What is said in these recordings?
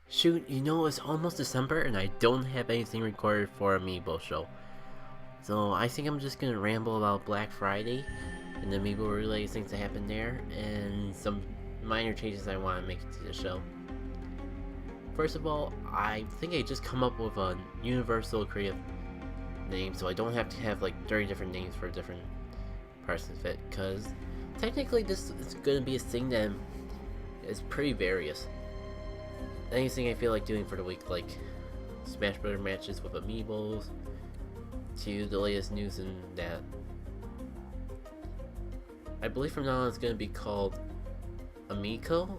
Shoot, it's almost December and I don't have anything recorded for Amiibo show. So I think I'm just gonna ramble about Black Friday and the Amiibo related things that happened there and some minor changes I want to make to the show. First of all, I think I just come up with a universal creative name so I don't have to have like 30 different names for different parts of it, because technically this is gonna be a thing that is pretty various. Anything I feel like doing for the week, like Smash Bros. Matches with Amiibos, to the latest news and that. I believe from now on it's going to be called Amiiko?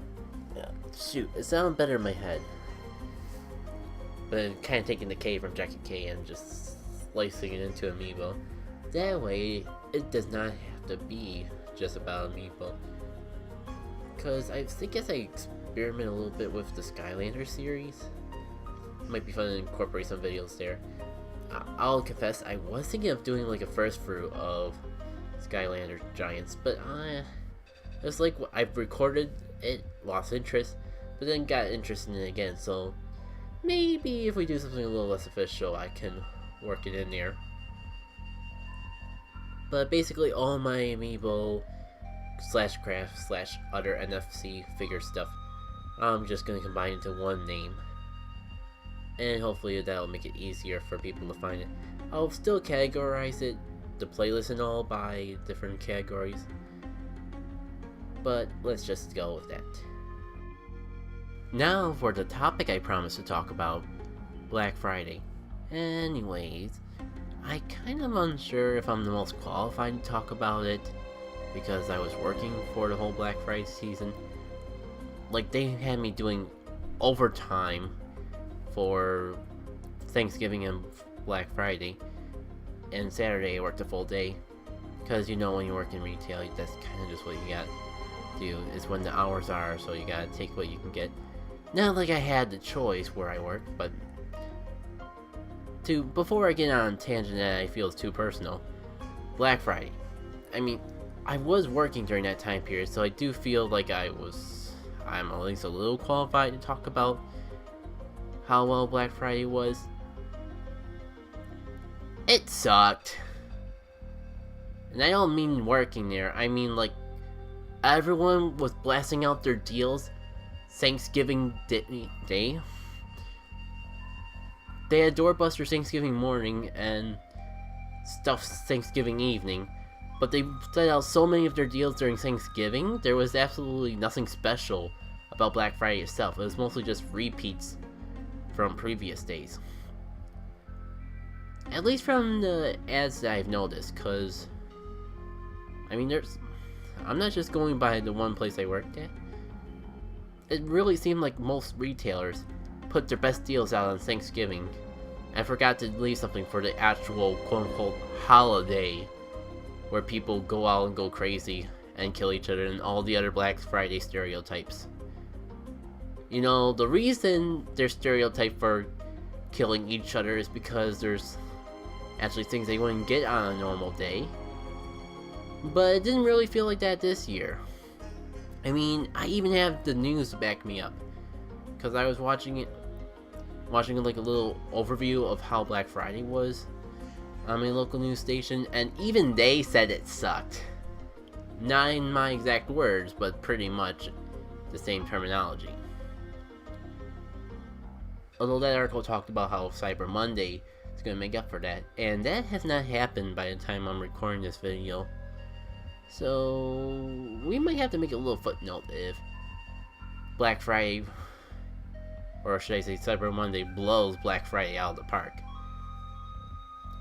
Yeah, shoot, it sounded better in my head. But kind of taking the K from Jackie K and just slicing it into Amiibo. That way, it does not have to be just about Amiibo. Because I think as I experiment a little bit with the Skylander series, it might be fun to incorporate some videos there. I'll confess, I was thinking of doing like a first fruit of Skylander Giants, but it's like I've recorded it, lost interest, but then got interested in it again, so maybe if we do something a little less official, I can work it in there. But basically all my Amiibo / craft / other NFC figure stuff, I'm just going to combine into one name. And hopefully that'll make it easier for people to find it. I'll still categorize it, the playlist and all, by different categories. But let's just go with that. Now for the topic I promised to talk about, Black Friday. Anyways, I kind of unsure if I'm the most qualified to talk about it, because I was working for the whole Black Friday season. Like, they had me doing overtime for Thanksgiving and Black Friday, and Saturday I worked a full day, because when you work in retail, that's kind of just what you gotta do, is when the hours are, so you gotta take what you can get. Not like I had the choice where I work, but before I get on a tangent that I feel is too personal, Black Friday. I mean, I was working during that time period, so I do feel like I'm at least a little qualified to talk about how well Black Friday was. It sucked. And I don't mean working there, I mean like everyone was blasting out their deals Thanksgiving Day. They had doorbusters Thanksgiving morning and stuff Thanksgiving evening, but they set out so many of their deals during Thanksgiving, there was absolutely nothing special about Black Friday itself. It was mostly just repeats from previous days. At least from the ads that I've noticed, because I mean, I'm not just going by the one place I worked at. It really seemed like most retailers put their best deals out on Thanksgiving and forgot to leave something for the actual quote-unquote holiday, where people go out and go crazy and kill each other and all the other Black Friday stereotypes. The reason they're stereotyped for killing each other is because there's actually things they wouldn't get on a normal day. But it didn't really feel like that this year. I mean, I even have the news to back me up, because I was watching like a little overview of how Black Friday was on my local news station, and even they said it sucked. Not in my exact words, but pretty much the same terminology. Although that article talked about how Cyber Monday is going to make up for that, and that has not happened by the time I'm recording this video. So we might have to make a little footnote if Black Friday, or should I say Cyber Monday, blows Black Friday out of the park.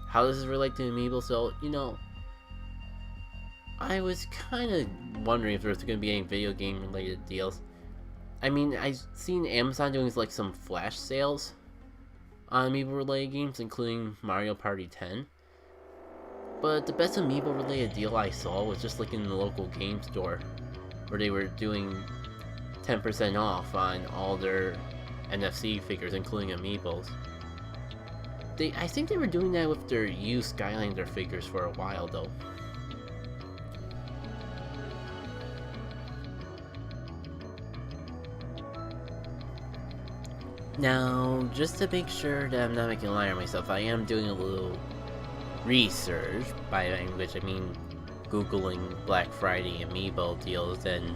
How does this relate to Amiibo? So, I was kind of wondering if there was going to be any video game related deals. I mean, I've seen Amazon doing like some flash sales on Amiibo related games, including Mario Party 10. But the best Amiibo related deal I saw was just like in the local game store, where they were doing 10% off on all their NFC figures, including Amiibos. I think they were doing that with their used Skylander figures for a while though. Now, just to make sure that I'm not making a liar of myself, I am doing a little research, by which I mean Googling Black Friday Amiibo deals and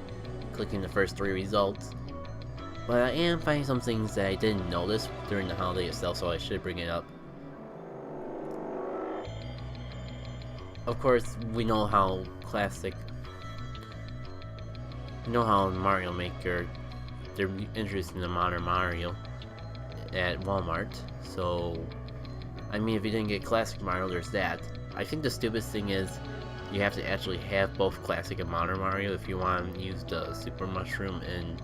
clicking the first 3 results. But I am finding some things that I didn't notice during the holiday itself, so I should bring it up. Of course, we know how Mario Maker, they're introducing the modern Mario at Walmart, so I mean, if you didn't get Classic Mario, there's that. I think the stupidest thing is you have to actually have both Classic and Modern Mario if you want to use the Super Mushroom in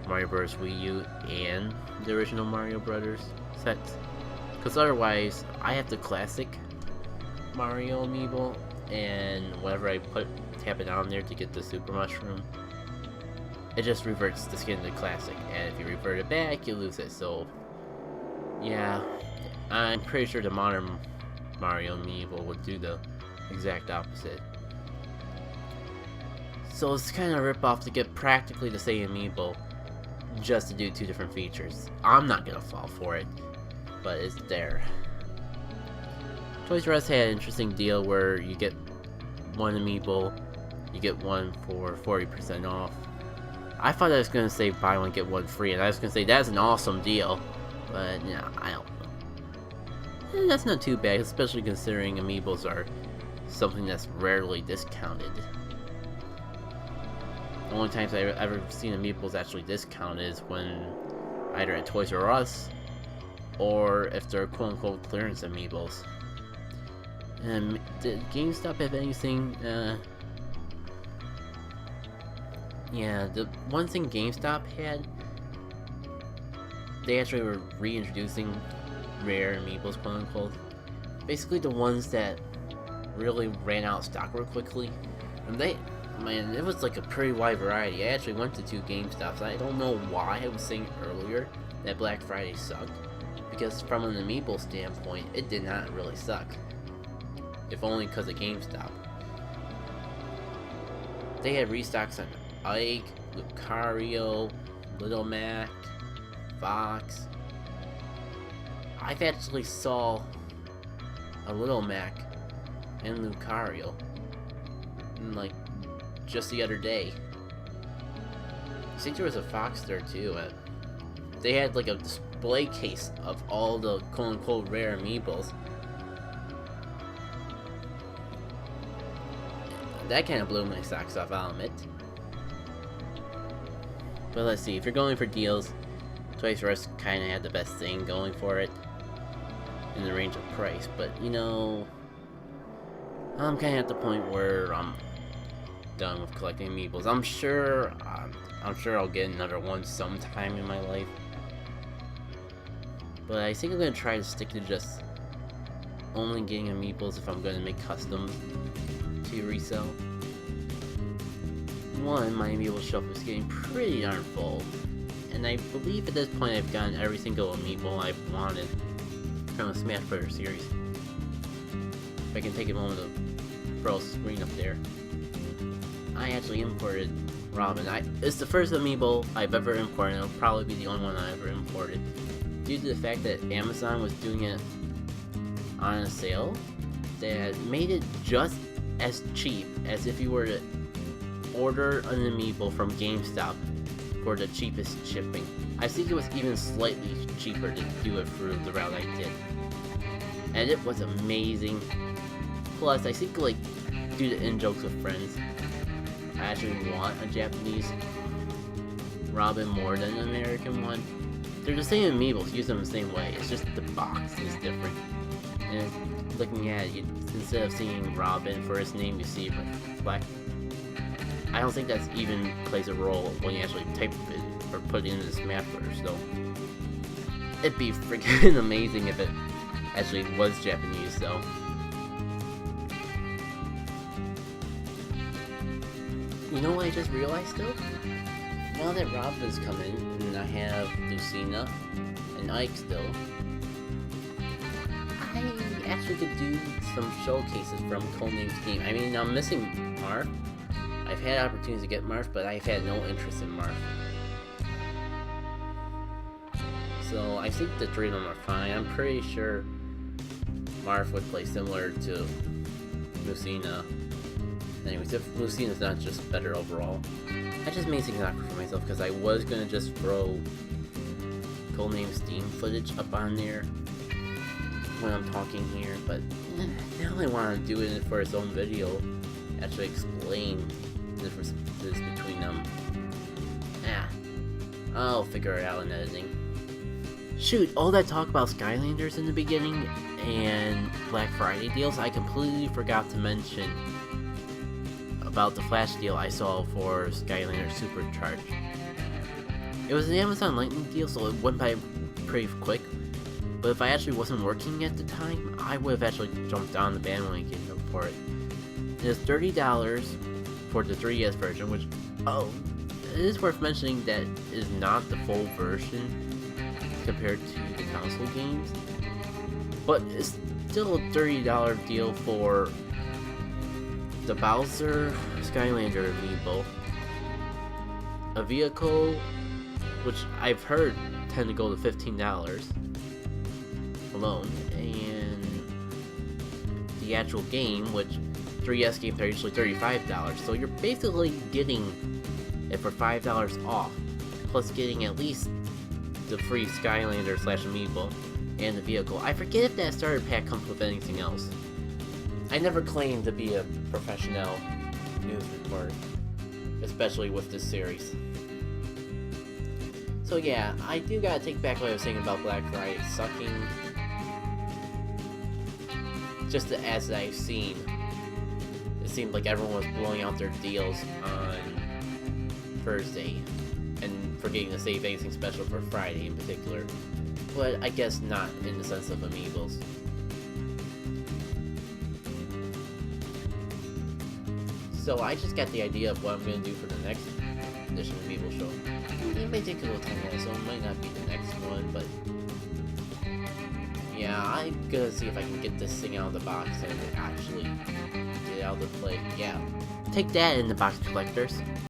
Mario Bros. Wii U and the original Mario Brothers sets. Because otherwise, I have the Classic Mario Amiibo, and whenever I tap it on there to get the Super Mushroom, it just reverts the skin to the Classic, and if you revert it back, you lose it. So yeah, I'm pretty sure the modern Mario Amiibo would do the exact opposite. So it's kind of a rip-off to get practically the same Amiibo just to do 2 different features. I'm not gonna fall for it, but it's there. Toys R Us had an interesting deal where you get 1 Amiibo, you get 1 for 40% off. I thought I was gonna say buy 1 get 1 free, and I was gonna say that's an awesome deal, but yeah, I don't know. That's not too bad, especially considering Amiibos are something that's rarely discounted. The only times I've ever seen Amiibos actually discounted is when either at Toys R Us or if they're quote-unquote clearance Amiibos. And did GameStop have anything? Yeah, the one thing GameStop had, they actually were reintroducing rare Amiibos, quote-unquote. Basically the ones that really ran out of stock real quickly. And man, it was like a pretty wide variety. I actually went to 2 GameStops. I don't know why I was saying earlier that Black Friday sucked, because from an Amiibo standpoint, it did not really suck. If only because of GameStop. They had restocks on Ike, Lucario, Little Mac, Fox. I've actually saw a Little Mac and Lucario like just the other day. I think there was a Fox there too. They had like a display case of all the quote-unquote rare Amiibos. That kind of blew my socks off, I'll admit. But let's see, if you're going for deals, Toys R Us kind of had the best thing going for it in the range of price. But you know, I'm kind of at the point where I'm done with collecting Amiibos. I'm sure I'll get another one sometime in my life. But I think I'm gonna try to stick to just only getting Amiibos if I'm gonna make custom to resell. One, my Amiibo shelf is getting pretty darn full, and I believe at this point I've gotten every single Amiibo I've wanted from the Smash Bros. Series. If I can take a moment to throw a screen up there. I actually imported Robin. It's the first Amiibo I've ever imported, and it'll probably be the only one I ever imported. Due to the fact that Amazon was doing it on a sale that made it just as cheap as if you were to order an Amiibo from GameStop for the cheapest shipping. I think it was even slightly cheaper to do it through the route I did. And it was amazing. Plus, I think like, due to in-jokes with friends, I actually want a Japanese Robin more than an American one. They're the same Amiibos, use them the same way, it's just the box is different. And looking at it, instead of seeing Robin for his name, you see Black. I don't think that's even plays a role when you actually type it or put it into the Smash Bros. So it'd be freaking amazing if it actually was Japanese, though. You know what I just realized though? Now that Robin's come in and I have Lucina and Ike still, I actually could do some showcases from Codename's game. I mean, I'm missing Marth. I've had opportunities to get Marth, but I've had no interest in Marth. So I think the three of them are fine. I'm pretty sure Marth would play similar to Lucina. Anyways, if Lucina's not just better overall. I just made things awkward for myself because I was gonna just throw Codename Steam footage up on there when I'm talking here, but now I want to do it for its own video. Actually explain the differences between them. I'll figure it out in editing. Shoot, all that talk about Skylanders in the beginning and Black Friday deals, I completely forgot to mention about the flash deal I saw for Skylanders Supercharged. It was an Amazon Lightning deal, so it went by pretty quick, but if I actually wasn't working at the time, I would have actually jumped on the bandwagon for it. It is $30 for the 3DS version, which, it is worth mentioning that is not the full version compared to the console games, but it's still a $30 deal for the Bowser Skylander Amiibo, a vehicle which I've heard tend to go to $15 alone, and the actual game, which 3DS games are usually $35, so you're basically getting it for $5 off, plus getting at least the free Skylander / Amiibo and the vehicle. I forget if that starter pack comes with anything else. I never claimed to be a professional news reporter, especially with this series. So yeah, I do gotta take back what I was saying about Black Friday sucking. Just as I've seen, it seemed like everyone was blowing out their deals on Thursday and forgetting to save anything special for Friday in particular. But I guess not in the sense of Amiibos. So I just got the idea of what I'm going to do for the next edition of Amiibo show. It may take a little time, so it might not be the next one, but yeah, I'm gonna see if I can get this thing out of the box and actually get it out of the play. Yeah, take that in the box collectors.